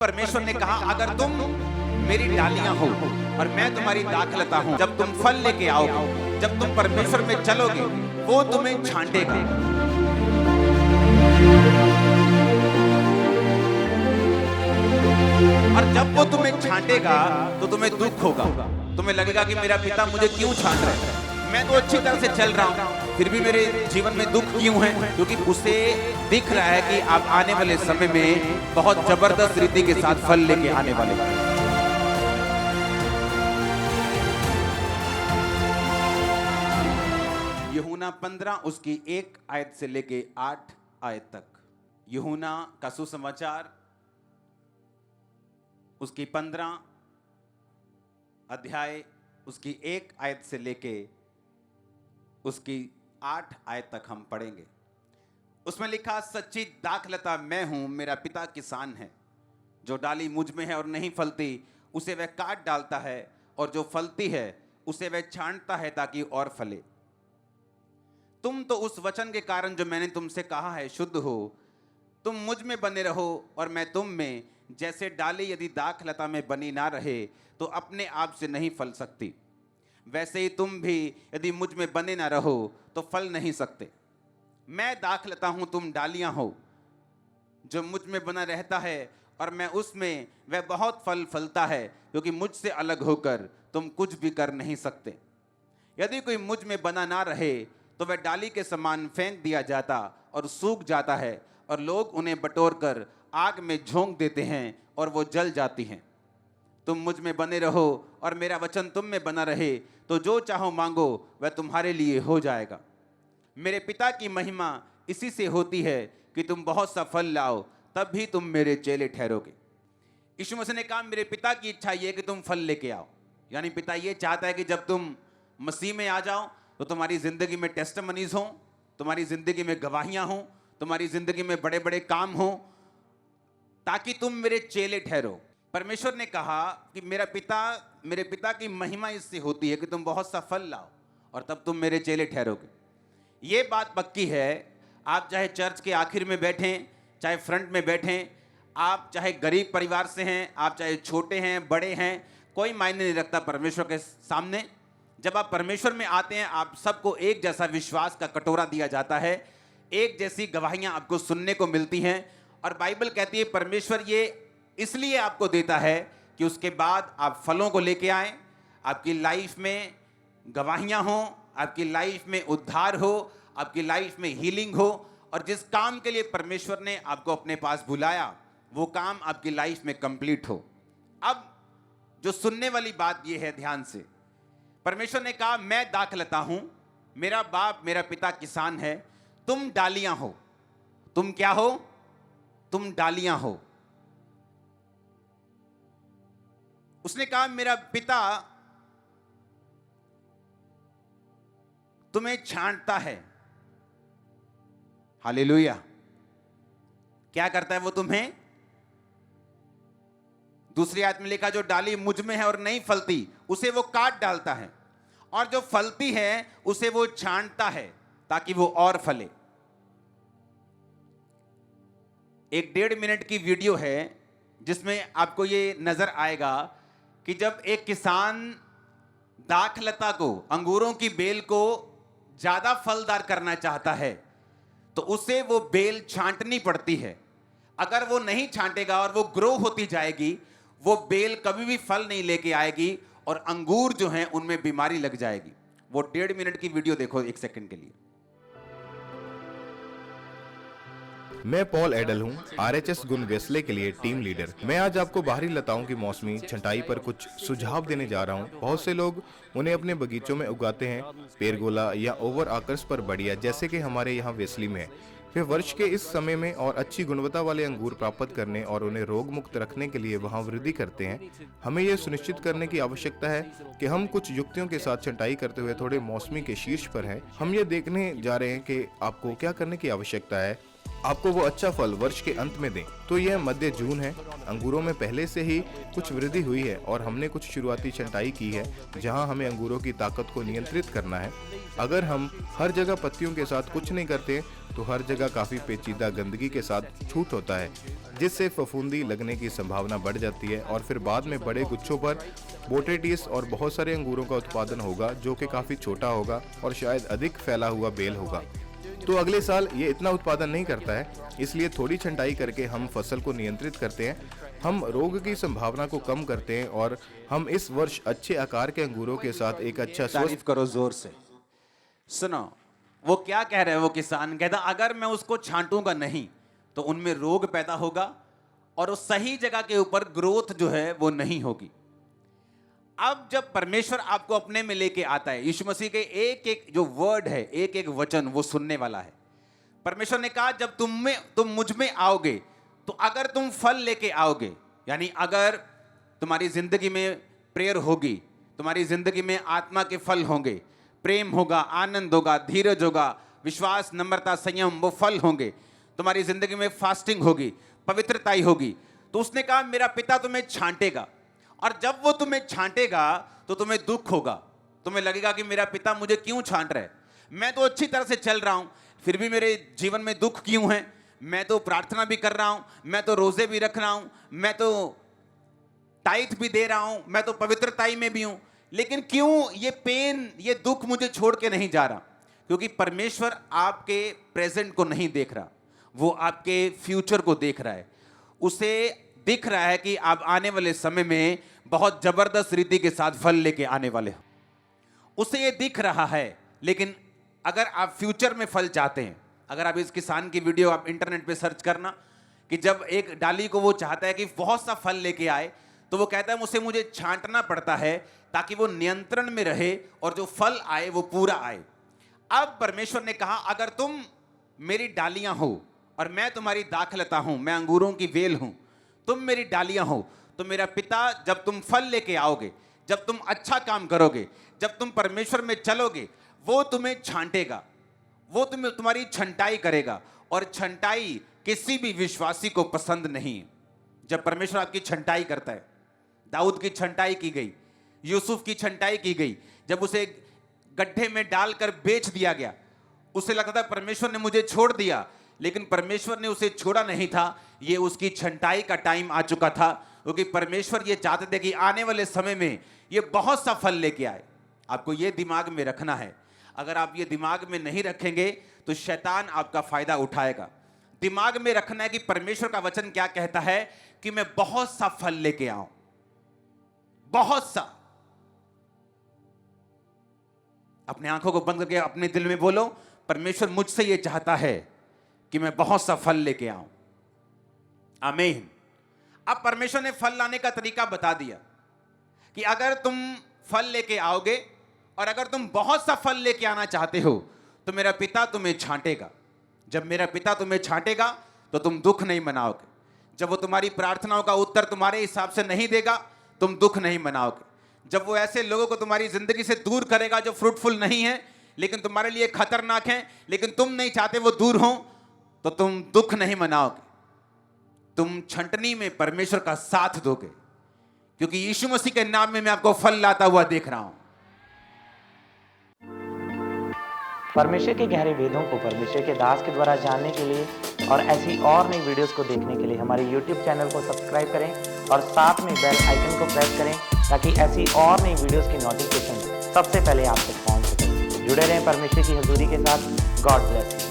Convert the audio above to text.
परमेश्वर ने कहा अगर तुम मेरी डालियां हो और मैं तुम्हारी दाखलता हूं, जब तुम फल लेके आओगे, जब तुम परमेश्वर में चलोगे, वो तुम्हें छांटेगा। और जब वो तुम्हें छांटेगा तो तुम्हें दुख होगा, तुम्हें लगेगा कि मेरा पिता मुझे क्यों छांट रहा है, मैं तो अच्छी तरह से चल रहा हूं, फिर भी मेरे जीवन में दुख क्यों है? क्योंकि उसे दिख रहा है कि आप आने वाले समय में बहुत जबरदस्त रीति के साथ फल लेके आने वाले हैं। यूहन्ना 15 उसकी 1 आयत से लेके 8 आयत तक। यूहन्ना का सुसमाचार उसकी 15 अध्याय उसकी 1 आयत से लेके उसकी 8 आयत तक हम पढ़ेंगे। उसमें लिखा, सच्ची दाखलता मैं हूं, मेरा पिता किसान है। जो डाली मुझ में है और नहीं फलती उसे वह काट डालता है, और जो फलती है उसे वह छांटता है ताकि और फले। तुम तो उस वचन के कारण जो मैंने तुमसे कहा है शुद्ध हो। तुम मुझ में बने रहो और मैं तुम में। जैसे डाली यदि दाखलता में बनी ना रहे तो अपने आप से नहीं फल सकती, वैसे ही तुम भी यदि मुझ में बने ना रहो तो फल नहीं सकते। मैं दाखलता हूं, तुम डालियां हो। जो मुझ में बना रहता है और मैं उसमें, वह बहुत फल फलता है, क्योंकि मुझसे अलग होकर तुम कुछ भी कर नहीं सकते। यदि कोई मुझ में बना ना रहे तो वह डाली के समान फेंक दिया जाता और सूख जाता है, और लोग उन्हें बटोर कर आग में झोंक देते हैं और वो जल जाती हैं। तुम मुझ में बने रहो और मेरा वचन तुम में बना रहे, तो जो चाहो मांगो वह तुम्हारे लिए हो जाएगा। मेरे पिता की महिमा इसी से होती है कि तुम बहुत सा फल लाओ, तब भी तुम मेरे चेले ठहरोगे। यीशु मसीह ने कहा, मेरे पिता की इच्छा यह है कि तुम फल लेके आओ। यानी पिता ये चाहता है कि जब तुम मसीह में आ जाओ तो तुम्हारी जिंदगी में टेस्टिमनीज हो, तुम्हारी जिंदगी में गवाहियां हो, तुम्हारी जिंदगी में बड़े बड़े काम हो, ताकि तुम मेरे चेले ठहरो। परमेश्वर ने कहा कि मेरे पिता की महिमा इससे होती है कि तुम बहुत सा फल लाओ, और तब तुम मेरे चेले ठहरोगे। ये बात पक्की है। आप चाहे चर्च के आखिर में बैठें, चाहे फ्रंट में बैठें, आप चाहे गरीब परिवार से हैं, आप चाहे छोटे हैं बड़े हैं, कोई मायने नहीं रखता परमेश्वर के सामने। जब आप परमेश्वर में आते हैं, आप सबको एक जैसा विश्वास का कटोरा दिया जाता है, एक जैसी गवाहियां आपको सुनने को मिलती हैं। और बाइबल कहती है परमेश्वर ये इसलिए आपको देता है कि उसके बाद आप फलों को लेके आएं, आपकी लाइफ में गवाहियां हो, आपकी लाइफ में उद्धार हो, आपकी लाइफ में हीलिंग हो, और जिस काम के लिए परमेश्वर ने आपको अपने पास बुलाया वो काम आपकी लाइफ में कंप्लीट हो। अब जो सुनने वाली बात ये है, ध्यान से, परमेश्वर ने कहा, मैं दाखलता हूं, मेरा बाप मेरा पिता किसान है, तुम डालियां हो। तुम क्या हो? तुम डालियां हो। उसने कहा, मेरा पिता तुम्हें छांटता है। हालेलुया। क्या करता है वो तुम्हें? दूसरी आयत में लिखा, जो डाली मुझ में है और नहीं फलती उसे वो काट डालता है, और जो फलती है उसे वो छांटता है ताकि वो और फले। एक 1.5 मिनट की वीडियो है जिसमें आपको ये नजर आएगा कि जब एक किसान दाखलता को, अंगूरों की बेल को ज्यादा फलदार करना चाहता है तो उसे वो बेल छांटनी पड़ती है। अगर वो नहीं छांटेगा और वो ग्रो होती जाएगी, वो बेल कभी भी फल नहीं लेके आएगी, और अंगूर जो हैं उनमें बीमारी लग जाएगी। वो 1.5 मिनट की वीडियो देखो 1 सेकंड के लिए। मैं पॉल एडल हूं, आरएचएस गुन वेस्ले के लिए टीम लीडर। मैं आज आपको बाहरी लताओं की मौसमी छंटाई पर कुछ सुझाव देने जा रहा हूं। बहुत से लोग उन्हें अपने बगीचों में उगाते हैं, पेरगोला या ओवर आकर्स पर बढ़िया, जैसे कि हमारे यहाँ वेस्ली में है। वे वर्ष के इस समय में और अच्छी गुणवत्ता वाले अंगूर प्राप्त करने और उन्हें रोग मुक्त रखने के लिए वहाँ वृद्धि करते हैं। हमें यह सुनिश्चित करने की आवश्यकता है कि हम कुछ युक्तियों के साथ छंटाई करते हुए थोड़े मौसमी के शीर्ष पर हैं। हम ये देखने जा रहे हैं कि आपको क्या करने की आवश्यकता है। आपको वो अच्छा फल वर्ष के अंत में दें। तो यह मध्य जून है, अंगूरों में पहले से ही कुछ वृद्धि हुई है और हमने कुछ शुरुआती छंटाई की है जहां हमें अंगूरों की ताकत को नियंत्रित करना है। अगर हम हर जगह पत्तियों के साथ कुछ नहीं करते तो हर जगह काफी पेचीदा गंदगी के साथ छूट होता है, जिससे फफूंदी लगने की संभावना बढ़ जाती है और फिर बाद में बड़े गुच्छों पर बोटेटिस और बहुत सारे अंगूरों का उत्पादन होगा जो कि काफी छोटा होगा और शायद अधिक फैला हुआ बेल होगा। तो अगले साल ये इतना उत्पादन नहीं करता है, इसलिए थोड़ी छंटाई करके हम फसल को नियंत्रित करते हैं, हम रोग की संभावना को कम करते हैं और हम इस वर्ष अच्छे आकार के अंगूरों के साथ एक अच्छा तारीफ करो जोर से। सुनो, वो क्या कह रहे हैं, वो किसान कहता अगर मैं उसको छांटूंगा नहीं तो उनमें रोग पैदा होगा और उस सही जगह के ऊपर ग्रोथ जो है वो नहीं होगी। अब जब परमेश्वर आपको अपने में लेके आता है, यीशु मसीह के एक एक जो वर्ड है, एक एक वचन वो सुनने वाला है। परमेश्वर ने कहा जब तुम मुझ में आओगे तो अगर तुम फल लेके आओगे, यानी अगर तुम्हारी जिंदगी में प्रेयर होगी, तुम्हारी जिंदगी में आत्मा के फल होंगे, प्रेम होगा, आनंद होगा, धीरज होगा, विश्वास, नम्रता, संयम, वो फल होंगे, तुम्हारी जिंदगी में फास्टिंग होगी, पवित्रताई होगी, तो उसने कहा मेरा पिता तुम्हें छांटेगा। और जब वो तुम्हें छांटेगा तो तुम्हें दुख होगा, तुम्हें लगेगा कि मेरा पिता मुझे क्यों छांट रहा है, मैं तो अच्छी तरह से चल रहा हूं फिर भी मेरे जीवन में दुख क्यों है, मैं तो प्रार्थना भी कर रहा हूं, मैं तो रोजे भी रख रहा हूं, मैं तो टाइट भी दे रहा हूं, मैं तो पवित्रताई में भी हूं, लेकिन क्यों ये पेन, ये दुख मुझे छोड़ के नहीं जा रहा? क्योंकि परमेश्वर आपके प्रेजेंट को नहीं देख रहा, वो आपके फ्यूचर को देख रहा है। उसे दिख रहा है कि आप आने वाले समय में बहुत जबरदस्त रीति के साथ फल लेके आने वाले हो, उसे ये दिख रहा है। लेकिन अगर आप फ्यूचर में फल चाहते हैं, अगर आप इस किसान की वीडियो आप इंटरनेट पे सर्च करना कि जब एक डाली को वो चाहता है कि बहुत सा फल लेके आए, तो वो कहता है मुझे छांटना पड़ता है ताकि वो नियंत्रण में रहे और जो फल आए वो पूरा आए। अब परमेश्वर ने कहा अगर तुम मेरी डालियां हो और मैं तुम्हारी दाखलता हूं, मैं अंगूरों की वेल हूं, तुम मेरी डालियां हो, तो मेरा पिता जब तुम फल लेके आओगे, जब तुम अच्छा काम करोगे, जब तुम परमेश्वर में चलोगे, वो तुम्हें छांटेगा, वो तुम्हारी छंटाई करेगा। और छंटाई किसी भी विश्वासी को पसंद नहीं है। जब परमेश्वर आपकी छंटाई करता है, दाऊद की छंटाई की गई, यूसुफ की छंटाई की गई, जब उसे गड्ढे में डालकर बेच दिया गया, उसे लगता था परमेश्वर ने मुझे छोड़ दिया, लेकिन परमेश्वर ने उसे छोड़ा नहीं था, ये उसकी छंटाई का टाइम आ चुका था, क्योंकि परमेश्वर ये चाहते थे कि आने वाले समय में ये बहुत सा फल लेके आए। आपको ये दिमाग में रखना है, अगर आप ये दिमाग में नहीं रखेंगे तो शैतान आपका फायदा उठाएगा। दिमाग में रखना है कि परमेश्वर का वचन क्या कहता है कि मैं बहुत सा फल लेके आऊं, बहुत सा। अपने आंखों को बंद करके अपने दिल में बोलो, परमेश्वर मुझसे ये चाहता है कि मैं बहुत सा फल लेके आऊं। आमीन। अब परमेश्वर ने फल लाने का तरीका बता दिया कि अगर तुम फल लेके आओगे और अगर तुम बहुत सा फल लेके आना चाहते हो तो मेरा पिता तुम्हें छांटेगा। जब मेरा पिता तुम्हें छांटेगा तो तुम दुख नहीं मनाओगे। जब वो तुम्हारी प्रार्थनाओं का उत्तर तुम्हारे हिसाब से नहीं देगा, तुम दुख नहीं मनाओगे। जब वो ऐसे लोगों को तुम्हारी जिंदगी से दूर करेगा जो फ्रूटफुल नहीं है लेकिन तुम्हारे लिए खतरनाक है, लेकिन तुम नहीं चाहते वो दूर हो, तो तुम दुख नहीं मनाओगे। तुम छंटनी में परमेश्वर का साथ दोगे, क्योंकि यीशु मसीह के नाम में मैं आपको फल लाता हुआ देख रहा हूं। परमेश्वर के गहरे वेदों को परमेश्वर के दास के द्वारा जानने के लिए और ऐसी और नई वीडियोस को देखने के लिए हमारे YouTube चैनल को सब्सक्राइब करें और साथ में बेल आइकन को प्रेस करें ताकि ऐसी और नई वीडियोस की नोटिफिकेशन सबसे पहले आप तक पहुंच सके। जुड़े रहें परमेश्वर की हजूरी के साथ। God bless you.